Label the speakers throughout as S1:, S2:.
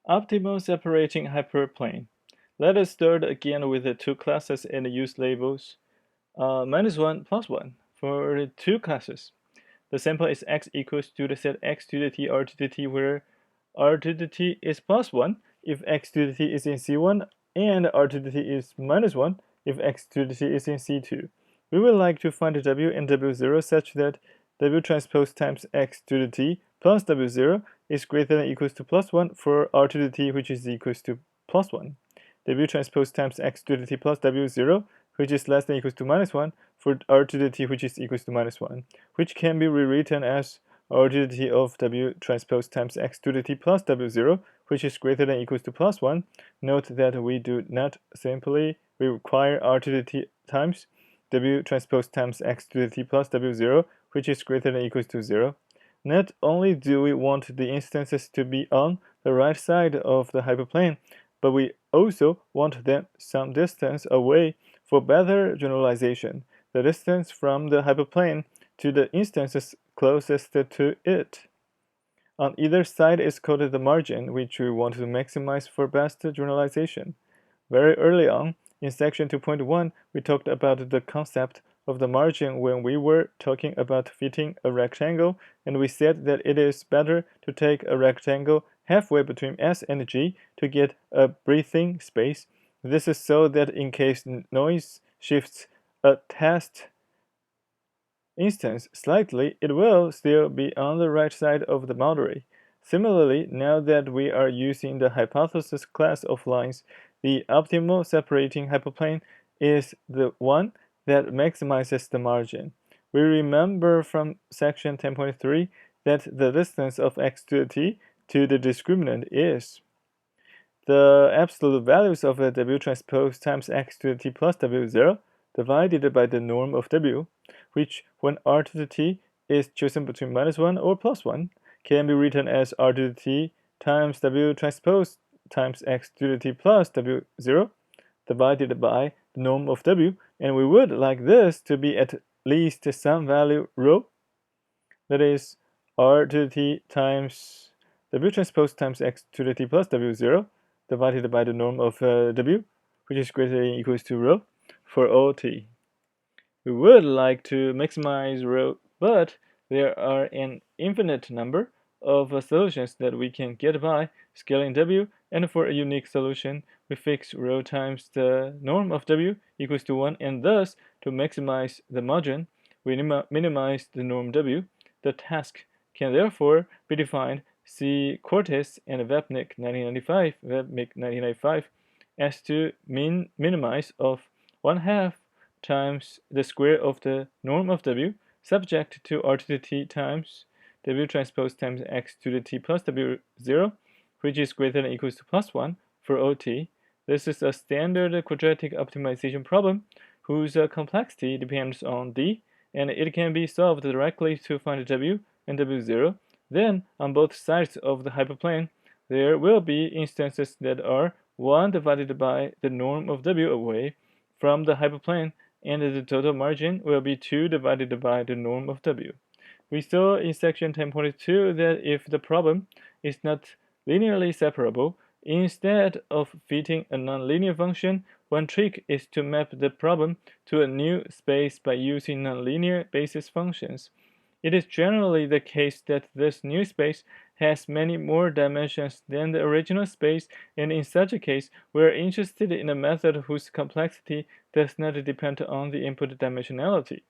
S1: Optimal separating hyperplane. Let us start again with the two classes and use labels -1, +1 for the two classes. The sample is x equals to the set x to the t r to the t where r to the t is +1 if x to the t is in C1 and r to the t is -1 if x to the t is in C2. We would like to find w and w0 such that w transpose times x to the t plus w0 is greater than or equals to +1 for r to the t which is equals to +1. W transpose times x to the t plus w0 which is less than or equals to -1 for r to the t which is equals to -1, which can be rewritten as r to the t of w transpose times x to the t plus w0 which is greater than or equals to +1. Note that we do not simply require r to the t times w transpose times x to the t plus w0 which is greater than or equals to 0. Not only do we want the instances to be on the right side of the hyperplane, but we also want them some distance away for better generalization, the distance from the hyperplane to the instances closest to it. On either side is called the margin, which we want to maximize for best generalization. Very early on, in section 2.1, we talked about the concept of the margin when we were talking about fitting a rectangle, and we said that it is better to take a rectangle halfway between S and G to get a breathing space. This is so that in case noise shifts a test instance slightly, it will still be on the right side of the boundary. Similarly, now that we are using the hypothesis class of lines, the optimal separating hyperplane is the one that maximizes the margin. We remember from section 10.3 that the distance of x to the t to the discriminant is the absolute values of w transpose times x to the t plus w0 divided by the norm of w, which when r to the t is chosen between -1 or +1, can be written as r to the t times w transpose times x to the t plus w0 divided by the norm of w, and we would like this to be at least some value rho, that is r to the t times w transpose times x to the t plus w0 divided by the norm of w, which is greater than or equals to rho for all t. We would like to maximize rho, but there are an infinite number of solutions that we can get by scaling w, and for a unique solution, we fix rho times the norm of w equals to 1, and thus, to maximize the margin, we minimize the norm w. The task can therefore be defined see Cortes and Vepnik 1995 as to minimize of 1/2 times the square of the norm of w subject to r to the t times w transpose times x to the t plus w0, which is greater than or equals to +1 for OT. This is a standard quadratic optimization problem whose complexity depends on d, and it can be solved directly to find w and w0. Then, on both sides of the hyperplane, there will be instances that are 1 divided by the norm of w away from the hyperplane, and the total margin will be 2 divided by the norm of w. We saw in section 10.2 that if the problem is not linearly separable, instead of fitting a nonlinear function, one trick is to map the problem to a new space by using nonlinear basis functions. It is generally the case that this new space has many more dimensions than the original space, and in such a case, we are interested in a method whose complexity does not depend on the input dimensionality.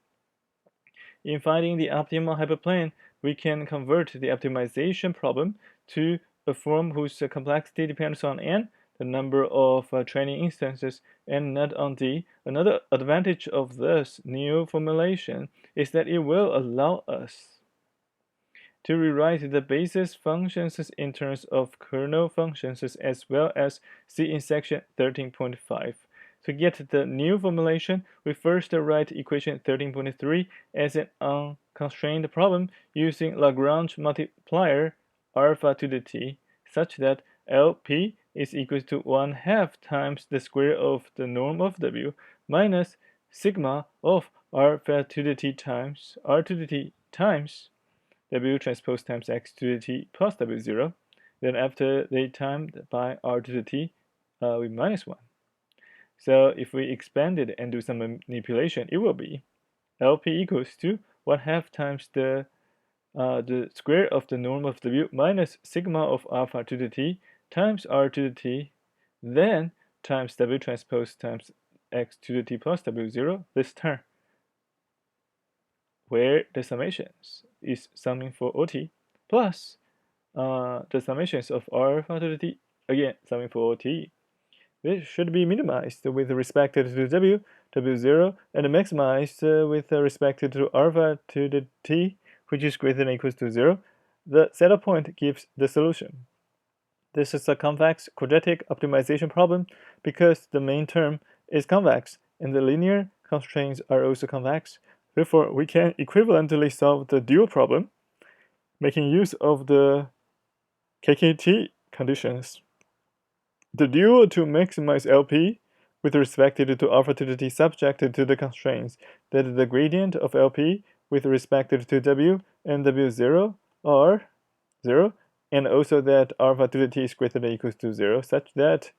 S1: In finding the optimal hyperplane, we can convert the optimization problem to a form whose complexity depends on n, the number of training instances, and not on d. Another advantage of this new formulation is that it will allow us to rewrite the basis functions in terms of kernel functions as well as see in section 13.5. To get the new formulation, we first write equation 13.3 as an unconstrained problem using Lagrange multiplier alpha to the t, such that LP is equal to 1/2 times the square of the norm of w minus sigma of alpha to the t times r to the t times w transpose times x to the t plus w0. Then after they timed by r to the t with minus 1. So if we expand it and do some manipulation, it will be LP equals to 1/2 times the square of the norm of W minus sigma of alpha to the t times r to the t, then times W transpose times x to the t plus W0, this term, where the summations is summing for OT, plus the summations of alpha to the t, again, summing for OT. This should be minimized with respect to W, W0, and maximized with respect to alpha to the t, which is greater than or equals to 0. The setup point gives the solution. This is a convex quadratic optimization problem because the main term is convex and the linear constraints are also convex. Therefore, we can equivalently solve the dual problem, making use of the KKT conditions. The dual to maximize LP with respect to alpha to the t subjected to the constraints that the gradient of LP with respect to W and W0 are 0, and also that alpha to the t is greater than or equals to 0, such that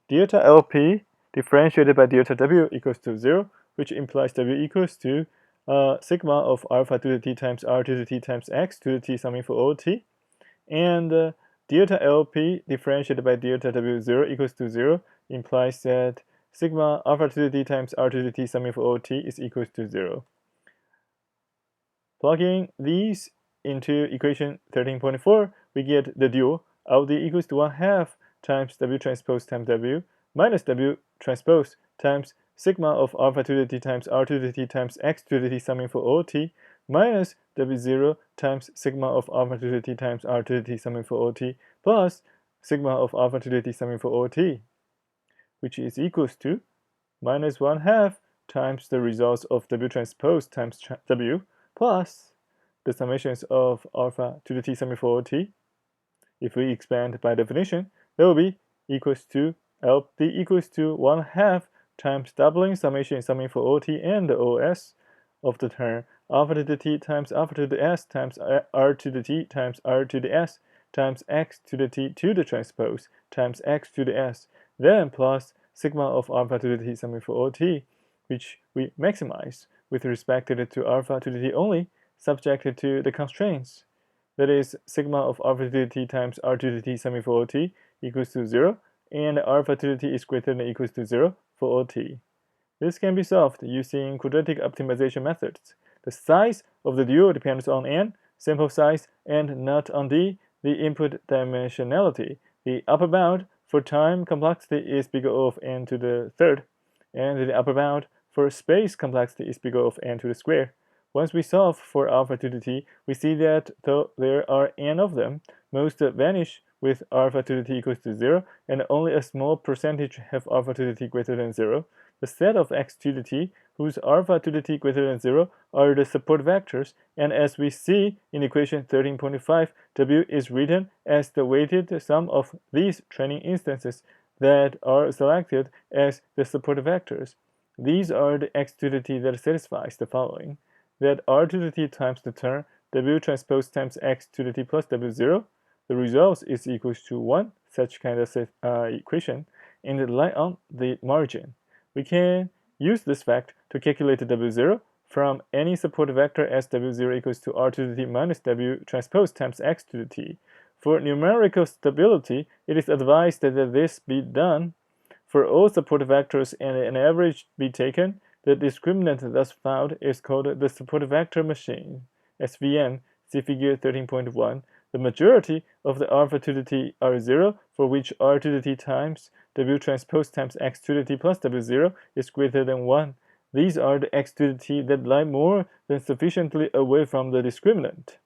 S1: delta LP differentiated by delta W equals to 0, which implies W equals to sigma of alpha to the t times r to the t times x to the t summing for all t, and delta LP differentiated by delta W0 equals to 0 implies that sigma alpha to the t times r to the t summing for all t is equals to 0. Plugging these into equation 13.4, we get the dual LD equals to 1/2 times W transpose times W minus W transpose times sigma of alpha to the t times r to the t times x to the t summing for all t minus W0 times sigma of alpha to the t times r to the t summing for all t plus sigma of alpha to the t summing for all t, which is equals to minus 1/2 times the results of W transpose times W plus the summations of alpha to the t summing for all t. If we expand by definition, that will be equals to LP equals to 1/2 times doubling summation summing for OT and the OS of the term alpha to the t times alpha to the s times r to the t times r to the s times x to the t to the transpose times x to the s, then plus sigma of alpha to the t summing for OT, which we maximize with respect to alpha to the t only, subjected to the constraints. That is, sigma of alpha to the t times r to the t summing for all t equals to 0, and alpha to the t is greater than or equals to 0 for all t. This can be solved using quadratic optimization methods. The size of the dual depends on n, sample size, and not on d, the input dimensionality. The upper bound for time complexity is big O of n to the third, and the upper bound for space complexity is big O of n to the square. Once we solve for alpha to the t, we see that though there are n of them, most vanish with alpha to the t equals to 0, and only a small percentage have alpha to the t greater than 0. The set of x to the t, whose alpha to the t greater than 0, are the support vectors, and as we see in equation 13.5, W is written as the weighted sum of these training instances that are selected as the support vectors. These are the x to the t that satisfies the following: that r to the t times the term W transpose times x to the t plus W0, the result is equals to 1, such kind of equation, and lie on the margin. We can use this fact to calculate W0 from any support vector as W0 equals to r to the t minus W transpose times x to the t. For numerical stability, it is advised that this be done for all support vectors and an average be taken. The discriminant thus found is called the support vector machine, SVM, see figure 13.1. The majority of the alpha to the t are 0, for which r to the t times W transpose times x to the t plus W0 is greater than 1. These are the x to the t that lie more than sufficiently away from the discriminant,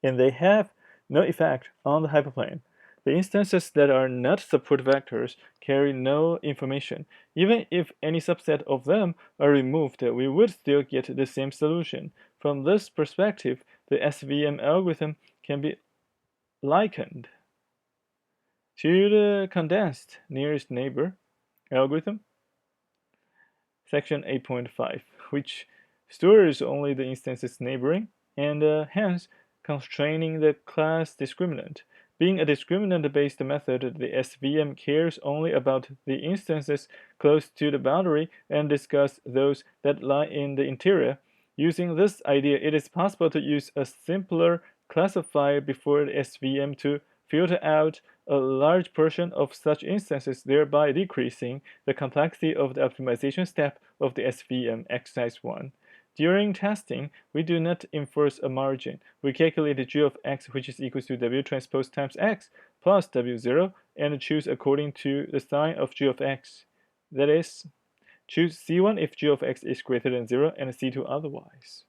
S1: and they have no effect on the hyperplane. The instances that are not support vectors carry no information. Even if any subset of them are removed, we would still get the same solution. From this perspective, the SVM algorithm can be likened to the condensed nearest neighbor algorithm, section 8.5, which stores only the instances neighboring and hence constraining the class discriminant. Being a discriminant-based method, the SVM cares only about the instances close to the boundary and discards those that lie in the interior. Using this idea, it is possible to use a simpler classifier before the SVM to filter out a large portion of such instances, thereby decreasing the complexity of the optimization step of the SVM exercise 1. During testing, we do not enforce a margin. We calculate the g of x, which is equal to w transpose times x plus w0, and choose according to the sign of g of x. That is, choose C1 if g of x is greater than 0 and C2 otherwise.